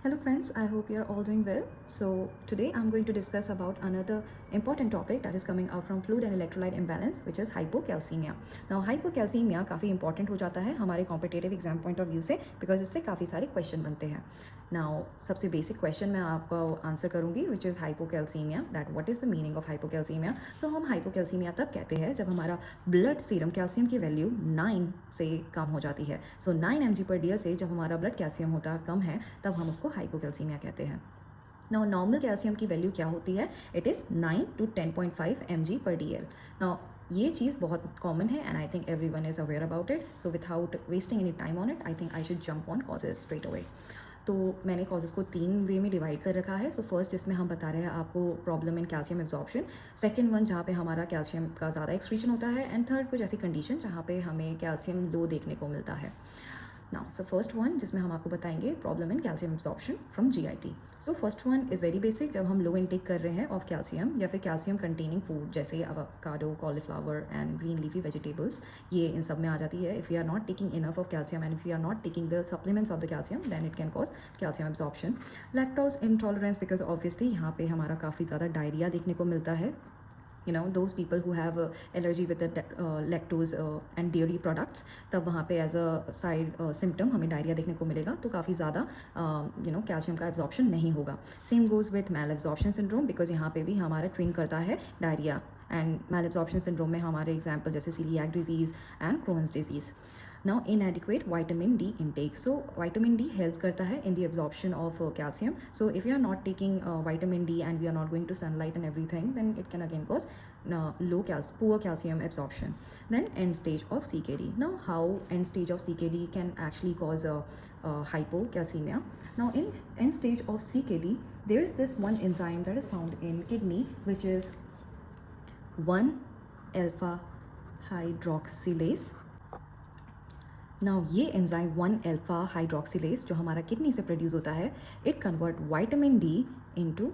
Hello friends, I hope you are all doing well. So today I'm going to discuss about another important topic that is coming out from fluid and electrolyte imbalance, which is hypocalcemia. Now hypocalcemia काफ़ी important हो जाता है हमारे competitive exam point of view से, because इससे काफ़ी सारे question बनते हैं. Now सबसे basic question मैं आपको आंसर करूँगी, which is hypocalcemia. That what is the meaning of hypocalcemia? तो हम hypocalcemia तब कहते हैं जब हमारा blood serum कैल्शियम की वैल्यू 9 से कम हो जाती है. So 9 mg/dl से जब हमारा ब्लड कैल्शियम होता कम है तब हम उसको हाइपोकैल्सीमिया कहते हैं. नाउ नॉर्मल कैल्शियम की वैल्यू क्या होती है? It is 9 to 10.5 mg/dl. Now ये चीज़ बहुत कॉमन है and I think every one is aware about it. So without wasting any time on it, I think I should jump on causes straight away. तो मैंने causes को 3 वे में divide कर रखा है. सो फर्स्ट जिसमें हम बता रहे हैं आपको problem in calcium absorption, second one जहाँ पे हमारा कैल्शियम का ज़्यादा एक्सक्रीशन होता है, एंड थर्ड कुछ ऐसी कंडीशन जहाँ पे हमें कैल्शियम लो देखने को मिलता है. Now, so first one जिसमें हम आपको बताएंगे problem in calcium absorption from GIT. So first one is very basic. जब हम लो इनटेक कर रहे हैं ऑफ कैल्शियम या फिर कैल्शियम कंटेनिंग फूड जैसे avocado, cauliflower and green leafy vegetables, ये इन सब में आ जाती है. If you are not taking enough of calcium and if you are not taking the supplements of the calcium, then it can cause calcium absorption. Lactose intolerance, because obviously यहाँ पे हमारा काफ़ी ज़्यादा डायरिया देखने को मिलता है. Those people who have allergy with the lactose and dairy products, तब वहाँ पे एज अ साइड सिम्टम हमें डायरिया देखने को मिलेगा. तो काफ़ी ज़्यादा कैल्शियम का एब्जॉर्प्शन नहीं होगा. Same goes with malabsorption syndrome, because यहाँ पे भी हमारा ट्विन करता है diarrhoea. And malabsorption syndrome में हमारे एग्जाम्पल जैसे coeliac disease and Crohn's disease. Now inadequate vitamin D intake. So vitamin D help करता है in the absorption of calcium. So if you are not taking vitamin D and we are not going to sunlight and everything, then it can again cause poor calcium absorption. Then end stage of CKD. Now how end stage of CKD can actually cause hypocalcemia. Now in end stage of CKD, there is this one enzyme that is found in kidney, which is 1-alpha hydroxylase. Now ये enzyme 1-alpha hydroxylase जो हमारा kidney से produce होता है, it convert vitamin D into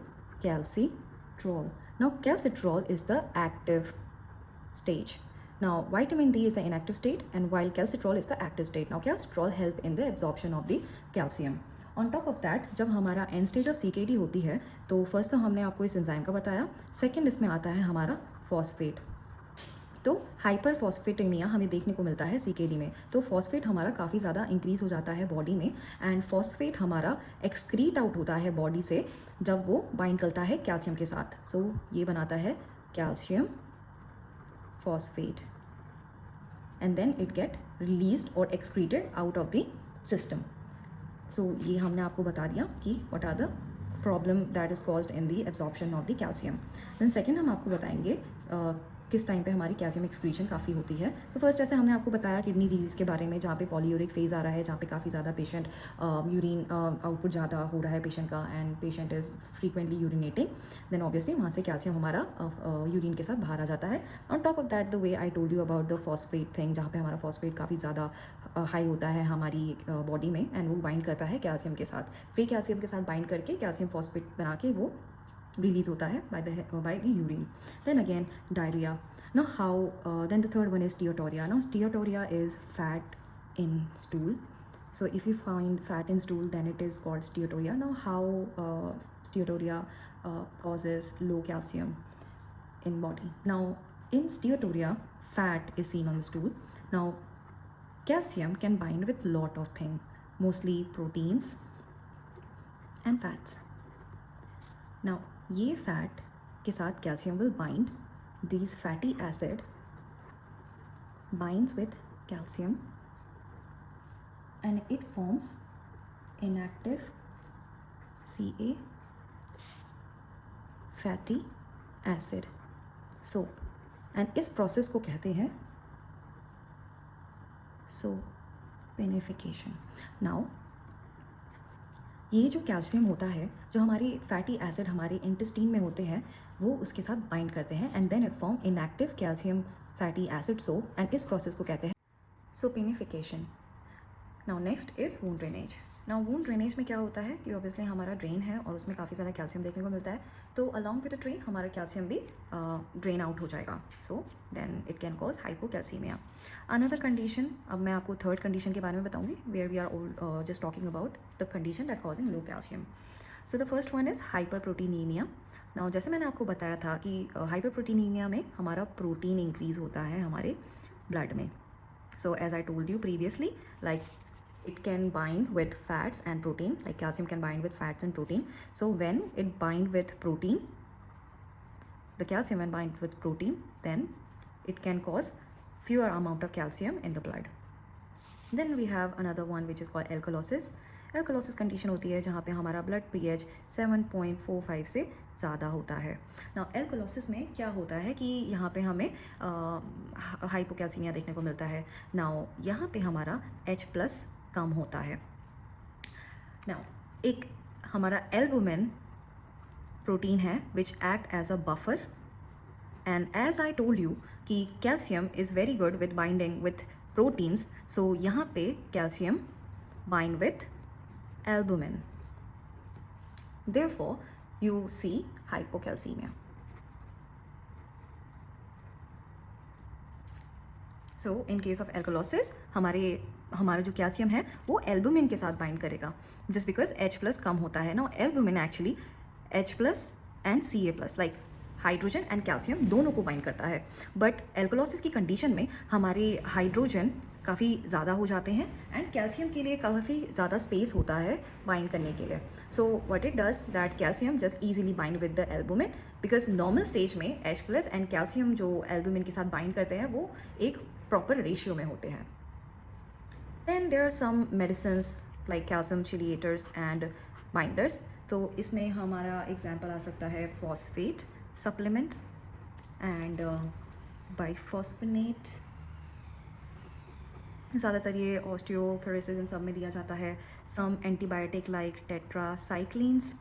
कैल्सिट्रॉल. Now कैल्सिट्रॉल is the active stage. Now vitamin D is the inactive state and while कैल्सिट्रॉल is the active state. Now कैल्सिट्रॉल help in the absorption of the calcium. On top of that, जब हमारा and stage of CKD होती है तो first तो हमने आपको इस enzyme का बताया. सेकेंड इसमें आता है हमारा फॉस्फेट. तो हाइपर फॉस्फेटेमिया हमें देखने को मिलता है सीकेडी में. तो फॉस्फेट हमारा काफ़ी ज़्यादा इंक्रीज़ हो जाता है बॉडी में, एंड फॉस्फेट हमारा एक्सक्रीट आउट होता है बॉडी से जब वो बाइंड करता है कैल्शियम के साथ. सो ये बनाता है calcium phosphate and then it get released और excreted out of the system. So ये हमने आपको बता दिया कि what are the problem that is caused in the absorption of the calcium. Then second हम आपको बताएंगे किस टाइम पे हमारी कैल्शियम एक्सक्रीशन काफ़ी होती है. तो फर्स्ट जैसे हमने आपको बताया किडनी डिजीज़ के बारे में, जहाँ पे पॉलीयूरिक फेज़ आ रहा है, जहाँ पे काफ़ी ज़्यादा पेशेंट यूरिन आउटपुट ज़्यादा हो रहा है पेशेंट का, एंड patient is frequently urinating. Then obviously वहाँ से कैल्शियम हमारा यूरिन के साथ बाहर आ जाता है. On top of that, the way I told you about the phosphate thing, जहाँ पे हमारा फॉस्फेट काफ़ी ज़्यादा हाई होता है हमारी बॉडी में, एंड वो बाइंड करता है कैल्शियम के साथ. फ्री कैल्शियम के साथ बाइंड करके कैल्शियम फॉस्फेट बना के वो रिलीज होता है by the urine. Then again diarrhea. Now how then the third one is steatorrhea. Now steatorrhea is fat in stool. So if you find fat in stool, then it is called steatorrhea. Now how steatorrhea causes low calcium in body. Now in steatorrhea, fat is seen on the stool. Now calcium can bind with lot of things, mostly proteins and fats. Now ये fat के साथ calcium will bind. This fatty acid binds with calcium and it forms inactive Ca fatty acid. So and इस process को कहते हैं sulphonification. Now ये जो calcium होता है, जो हमारी फैटी एसिड हमारे इंटेस्टीन में होते हैं, वो उसके साथ बाइंड करते हैं and then it form inactive calcium fatty acid. So and इस प्रोसेस को कहते हैं sulphonification. Now next is wound drainage. Now wound drainage में क्या होता है कि ऑब्वियसली हमारा ड्रेन है और उसमें काफ़ी ज़्यादा कैल्शियम देखने को मिलता है, तो अलॉन्ग विद द ड्रेन हमारा कैल्शियम भी ड्रेन आउट हो जाएगा, so then it can cause hypocalcaemia. Another condition, अब मैं आपको थर्ड कंडीशन के बारे में बताऊंगी, where we are just talking about the condition that causing low calcium. So the first one is hyperproteinaemia. Now जैसे मैंने आपको बताया था कि हाइपरप्रोटीनीमिया में हमारा प्रोटीन इंक्रीज़ होता है हमारे ब्लड में। So as I told you previously, like it can bind with fats and protein, like calcium can bind with fats and protein. So when it bind with protein, the calcium when bind with protein, then it can cause fewer amount of calcium in the blood. Then we have another one which is called alkalosis. Alkalosis condition होती है जहाँ पे हमारा blood pH 7.45 से ज़्यादा होता है। ना एल्कोलोसिस में क्या होता है कि यहाँ पे हमें हाइपोकैल्सीमिया देखने को मिलता है। नाउ यहाँ पे हमारा H+ कम होता है। नाउ एक हमारा एल्बुमिन प्रोटीन है which act as a buffer, and as I told you कि calcium is very good with binding with proteins, so यहाँ पे calcium bind with albumin, therefore you see hypocalcemia. So in case of alkalosis हमारा जो calcium है वो albumin के साथ bind करेगा, जस्ट बिकॉज H+ कम होता है ना। Albumin actually H+ and Ca+, like hydrogen and calcium दोनों को बाइंड करता है, बट एल्कोलोसिस की कंडीशन में हमारे हाइड्रोजन काफ़ी ज़्यादा हो जाते हैं एंड कैल्शियम के लिए काफ़ी ज़्यादा स्पेस होता है बाइंड करने के लिए। So what it does that calcium just easily bind with the albumin, because normal stage में H+ एंड कैल्शियम जो एल्बुमिन के साथ बाइंड करते हैं वो एक प्रॉपर रेशियो में होते हैं। Then there are some medicines like calcium chelators and binders. तो इसमें हमारा एग्जाम्पल आ सकता है फॉस्फेट सप्लीमेंट्स एंड बाइफॉस्फोनेट, ज़्यादातर ये ऑस्टियोफोरोसिस इन सब में दिया जाता है। सम एंटीबायोटिक लाइक टेट्रासाइक्लिन्स।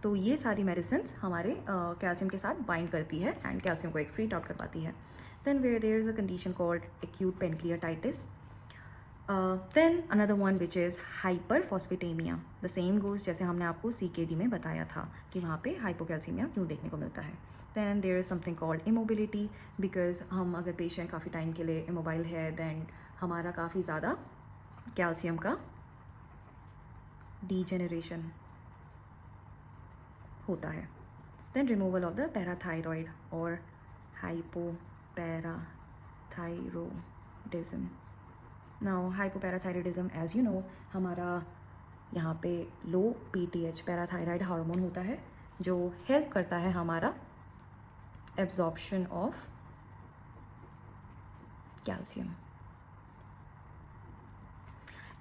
तो ये सारी मेडिसिन हमारे कैल्शियम के साथ बाइंड करती है एंड कैल्शियम को एक्सक्रीट आउट कर पाती है। Then where there is a condition called acute pancreatitis. Then another one which is hyperphosphataemia. The same goes जैसे हमने आपको CKD में बताया था कि वहाँ पे हाइपोकैल्सीमिया क्यों देखने को मिलता है। Then there is something called immobility, because हम अगर पेशेंट काफ़ी टाइम के लिए इमोबाइल है देन हमारा काफ़ी ज़्यादा कैल्शियम का डीजेनरेशन होता है। Then removal of the parathyroid और hypoparathyroidism. Now hypoparathyroidism as you know हमारा यहाँ पे लो PTH पैराथायराइड हार्मोन होता है जो हेल्प करता है हमारा absorption of calcium.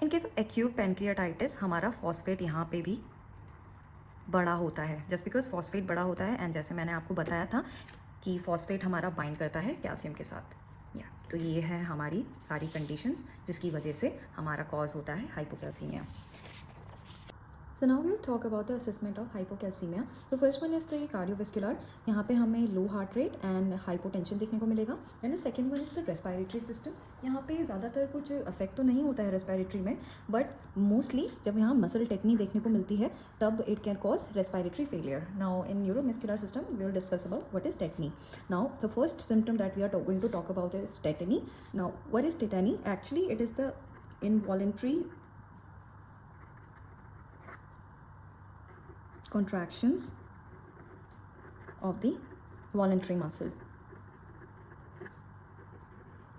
In case of acute pancreatitis हमारा फॉस्फेट यहाँ पे भी बड़ा होता है, जस्ट बिकॉज फॉस्फेट बड़ा होता है एंड जैसे मैंने आपको बताया था कि फॉस्फेट हमारा बाइंड करता है कैल्शियम के साथ। तो ये है हमारी सारी कंडीशंस जिसकी वजह से हमारा कॉज होता है hypocalcaemia. So now we'll talk about the assessment of hypocalcemia. So first one is the cardiovascular. यहाँ पे हमें लो हार्ट रेट एंड हाइपोटेंशन देखने को मिलेगा। And the second one is the respiratory system. यहाँ पे ज़्यादातर कुछ अफेक्ट तो नहीं होता है रेस्पिरेटरी में, बट मोस्टली जब यहाँ मसल टेक्नी देखने को मिलती है तब it can cause respiratory failure. Now in neuromuscular system we will discuss about what is tetany. Now the first symptom that we are going to talk about is tetany. Now what is tetany? Actually it is the involuntary contractions of the voluntary muscle.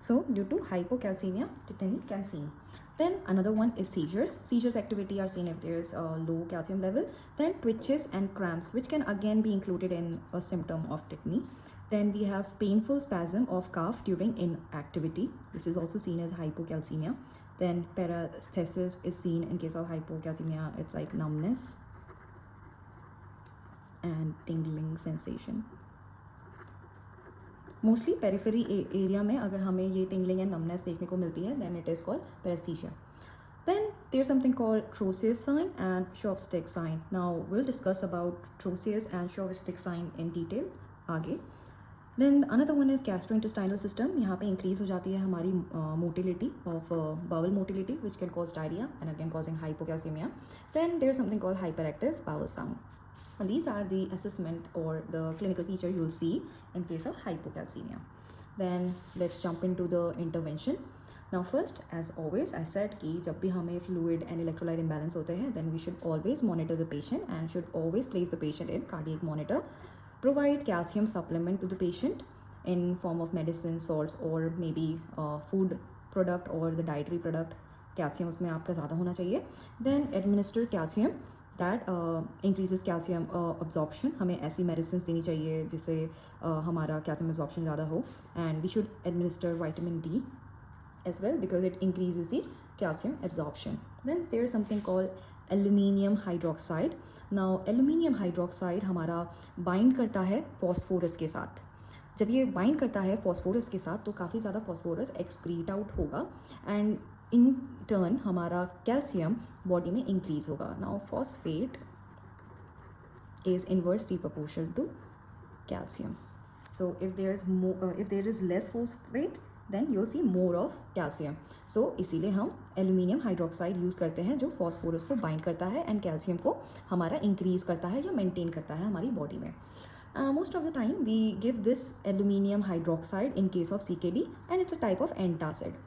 So due to hypocalcemia, tetany can seen. Then another one is seizures. Seizures activity are seen if there is a low calcium level. Then twitches and cramps, which can again be included in a symptom of tetany. Then we have painful spasm of calf during inactivity. This is also seen as hypocalcemia. Then paresthesis is seen in case of hypocalcemia. It's like numbness and tingling sensation. Mostly periphery area में अगर हमें ये tingling and numbness देखने को मिलती है then it is called paraesthesia. Then there's something called Trousseau's sign and Chopstick sign. Now we'll discuss about Trousseau's and Chopstick sign in detail आगे. Then another one is gastrointestinal system. यहाँ पे increase हो जाती है हमारी motility of bowel motility which can cause diarrhoea and again causing hypocalcaemia. Then there is something called hyper bowel sound. And these are the assessment or the clinical feature you'll see in case of hypocalcemia. Then let's jump into the intervention. Now first, as always, I said कि जब भी हमें fluid and electrolyte imbalance होते हैं, then we should always monitor the patient and should always place the patient in cardiac monitor. Provide calcium supplement to the patient in form of medicine, salts, or maybe food product or the dietary product. Calcium उसमें आपका ज़्यादा होना चाहिए. Then administer calcium that increases calcium absorption. हमें ऐसी medicine देनी चाहिए जिससे हमारा कैल्शियम अब्जॉर्प्शन ज़्यादा हो. And we should administer vitamin D as well because it increases the calcium absorption. Then there is something called aluminium hydroxide. Now aluminium hydroxide हमारा bind करता है फॉस्फोरस के साथ. जब ये बाइंड करता है फॉस्फोरस के साथ तो काफ़ी ज़्यादा फॉस्फोरस एक्सक्रीट आउट होगा एंड इन टर्न हमारा कैल्शियम बॉडी में इंक्रीज होगा. Now phosphate is inversely proportional to calcium. So if there is less phosphate then you will see more of calcium. So इसीलिए हम एल्यूमिनियम हाइड्रोक्साइड यूज़ करते हैं जो phosphorus को bind करता है एंड कैल्शियम को हमारा इंक्रीज करता है या मेंटेन करता है हमारी बॉडी में. Most of the time we give this aluminum hydroxide in case of CKD and it's a type of antacid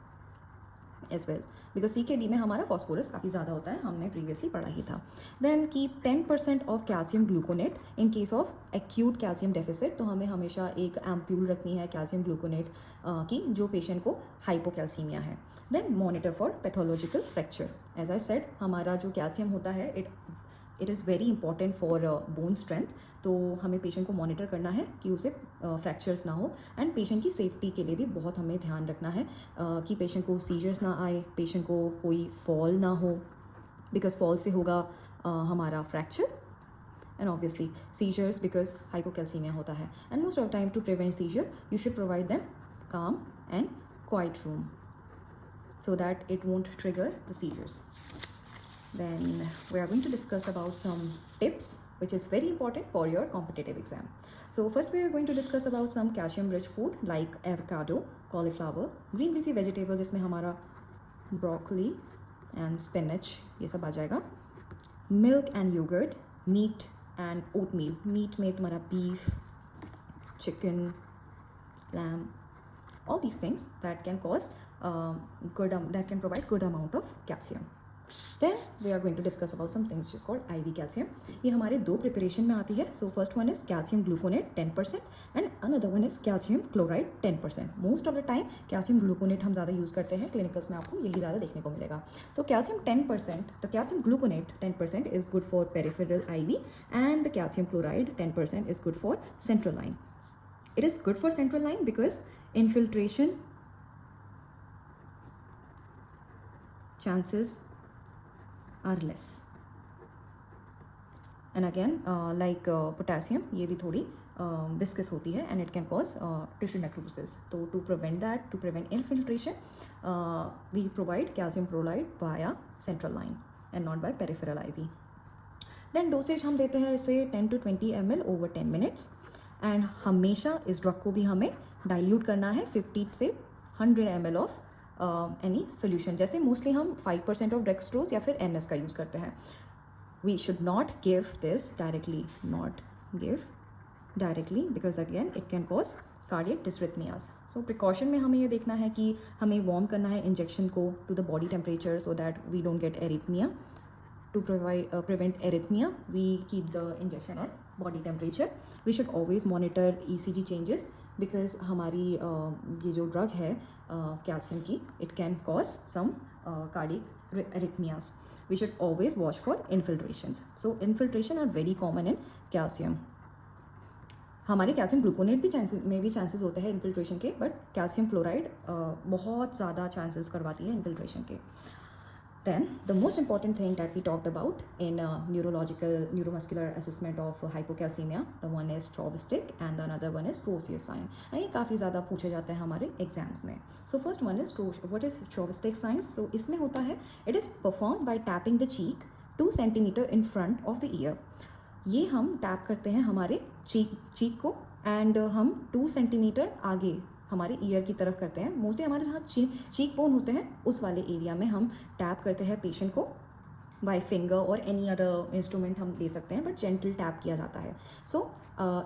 as well because CKD में हमारा phosphorus काफ़ी ज़्यादा होता है, हमने previously पढ़ा ही था. Then keep 10% of calcium gluconate in case of acute calcium deficit. तो हमें हमेशा एक एम्प्यूल रखनी है calcium gluconate की जो पेशेंट को हाइपोकैल्सीमिया है. Then monitor for pathological fracture. As I said, हमारा जो कैल्शियम होता है it is very important for bone strength. तो हमें पेशेंट को मॉनिटर करना है कि उसे फ्रैक्चर्स ना हो एंड पेशेंट की सेफ्टी के लिए भी बहुत हमें ध्यान रखना है कि पेशेंट को सीजर्स ना आए, पेशेंट को कोई फॉल ना हो बिकॉज फॉल से होगा हमारा fracture and obviously seizures because hypocalcaemia होता है. And most of time to prevent seizure you should provide them calm and quiet room so that it won't trigger the seizures. Then we are going to discuss about some tips which is very important for your competitive exam. So first we are going to discuss about some calcium rich food like avocado, cauliflower, green leafy vegetable जिसमें हमारा broccoli and spinach ये सब आ जाएगा. Milk and yogurt, meat and oatmeal. Meat में तुम्हारा beef, chicken, lamb, all these things that can cause that can provide good amount of calcium. Then we are going to discuss about something which is called IV calcium. ये हमारे दो preparation में आती है. So first one is calcium gluconate 10% and another one is calcium chloride 10%. Most of the time calcium gluconate हम ज़्यादा use करते हैं, क्लिनिकल्स में आपको यही ज़्यादा देखने को मिलेगा. So calcium 10%, the calcium gluconate 10% is good for peripheral IV and the calcium chloride 10% is good for central line. It is good for central line because infiltration chances are less. And again like potassium ये भी थोड़ी viscous होती है and it can cause tissue necrosis. So to prevent that, to prevent infiltration, we provide calcium chloride via central line and not by peripheral IV. Then dosage हम देते हैं इसे 10 to 20 ml over 10 minutes and हमेशा इस drug को भी हमें dilute करना है 50 से 100 ml ऑफ एनी सोल्यूशन. जैसे मोस्टली हम 5% ऑफ डेक्सट्रोज या फिर NS का यूज़ करते हैं. We should not give this directly, not give directly because again it can cause cardiac dysrhythmias. So precaution में हमें ये देखना है कि हमें वार्म करना है इंजेक्शन को to the body temperature so that we don't get arrhythmia. To prevent arrhythmia, we keep the injection at body temperature. We should always monitor ECG changes because हमारी ये जो ड्रग है कैल्शियम की, it can cause some cardiac arrhythmias. We should always watch for infiltrations. So infiltration are very common in calcium. हमारे calcium gluconate भी chances होते हैं infiltration के, बट कैल्शियम क्लोराइड बहुत ज़्यादा चांसेस करवाती है इन्फिल्ट्रेशन के. Then the most important thing that we talked about in neuromuscular assessment of hypocalcemia, the one is Chauvistic and the another one is Crozier sign. And ये काफ़ी ज़्यादा पूछे जाते हैं हमारे एग्जाम्स में. So first one is what is Chauvistic signs? So इसमें होता है it is performed by tapping the cheek 2 centimeter in front of the ear. ये हम टैप करते हैं हमारे चीक को एंड हम 2 सेंटीमीटर आगे हमारे ईयर की तरफ करते हैं। मोस्टली हमारे जहाँ चीक बोन होते हैं उस वाले एरिया में हम टैप करते हैं पेशेंट को बाय फिंगर और एनी अदर इंस्ट्रूमेंट हम ले सकते हैं, बट जेंटल टैप किया जाता है। सो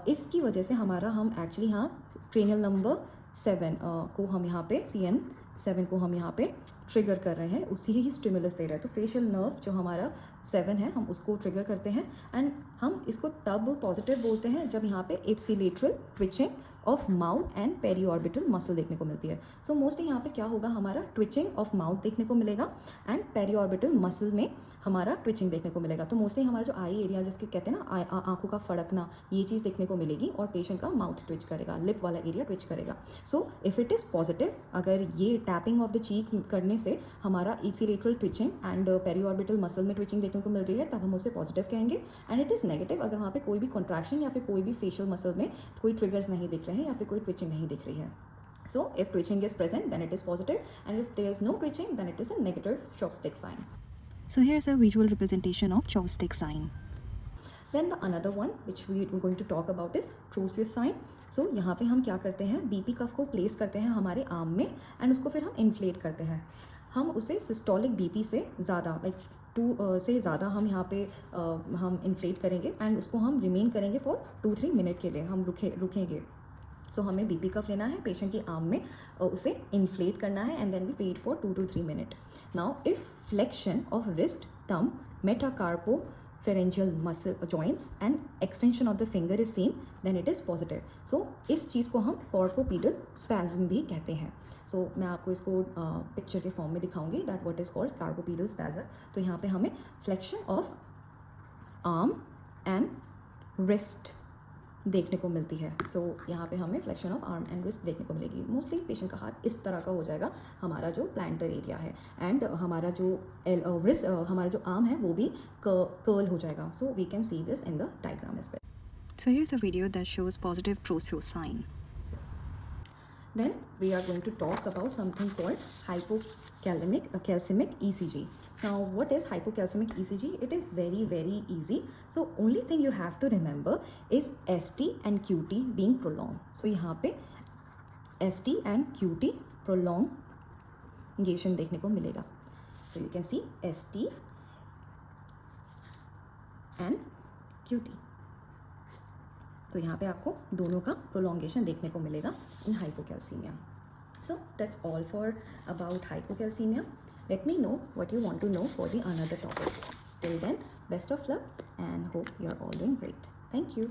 इसकी वजह से हम एक्चुअली यहाँ क्रेनियल नंबर 7 को हम यहाँ पे CN7 को हम यहाँ पे ट्रिगर कर रहे हैं, उसी ही स्टिमुलस दे रहे हैं। तो फेशियल नर्व जो हमारा 7 है हम उसको ट्रिगर करते हैं एंड हम इसको तब पॉजिटिव बोलते हैं जब यहाँ पे ipsilateral twitching of mouth and periorbital muscle देखने को मिलती है। सो मोस्टली यहाँ पे क्या होगा, हमारा ट्विचिंग ऑफ माउथ देखने को मिलेगा एंड पेरीऑर्बिटल मसल में हमारा ट्विचिंग देखने को मिलेगा। तो मोस्टली हमारा जो आई एरिया जिसके कहते हैं ना आंखों का फड़कना, ये चीज़ देखने को मिलेगी और पेशेंट का माउथ ट्विच करेगा, लिप वाला एरिया ट्विच करेगा। So if it is positive, अगर ये टैपिंग ऑफ द चीक करने से हमारा ipsilateral twitching and periorbital muscle में ट्विचिंग देखने को मिल रही है, तब हम उसे पॉजिटिव कहेंगे। एंड इट इज़ नेगेटिव अगर वहाँ पे कोई भी कॉन्ट्रैक्शन या फिर कोई भी फेशियल मसल में कोई ट्रिगर्स नहीं दिख रहे हैं या फिर कोई ट्विचिंग नहीं दिख रही है। So if twitching is present, then it is positive, and if there is no twitching, then it is a negative chopstick sign. So here's a visual representation of chopstick sign. Then the another one which we are going to talk about is true Swiss sign. So यहाँ पे हम क्या करते हैं, BP कफ को place करते हैं हमारे आर्म में एंड उसको फिर हम इन्फ्लेट करते हैं। हम उसे सिस्टोलिक BP से ज़्यादा लाइक 2 से ज़्यादा हम यहाँ पे हम इन्फ्लेट करेंगे एंड उसको हम रिमेन करेंगे फॉर 2-3 मिनट के लिए हम रुकेंगे। सो हमें BP कफ लेना है, पेशेंट की आर्म में उसे इन्फ्लेट करना है and then we wait for 2 to 3 minute. Now if flexion of wrist, thumb, metacarpophalangeal muscle joints and extension of the finger is seen, then it is positive. So इस चीज़ को हम कार्पोपीडल spasm भी कहते हैं। सो मैं आपको इसको पिक्चर के फॉर्म में दिखाऊंगी that what is called carpopedal spasm. तो यहाँ पे हमें flexion of arm and wrist देखने को मिलती है। सो यहाँ पे हमें flexion of arm and wrist देखने को मिलेगी। मोस्टली पेशेंट का हाथ इस तरह का हो जाएगा, हमारा जो प्लांटर एरिया है, एंड हमारा जो रिस्ट हमारा जो आर्म है वो भी कर्ल हो जाएगा। So we can see this in the diagram as well. So here's a video that shows positive Trousseau sign. Then we are going to talk about something called hypocalcemic ECG. Now what is hypocalcemic ECG? It is very easy. So only thing you have to remember is ST and QT being prolonged. So यहाँ पे ST and QT prolongation देखने को मिलेगा। So you can see ST and QT. तो यहाँ पे आपको दोनों का प्रोलॉन्गेशन देखने को मिलेगा in hypocalcaemia. So that's all for about hypocalcaemia. Let me know what you want to know for the another topic. Till then, best of luck and hope you are all doing great. Thank you.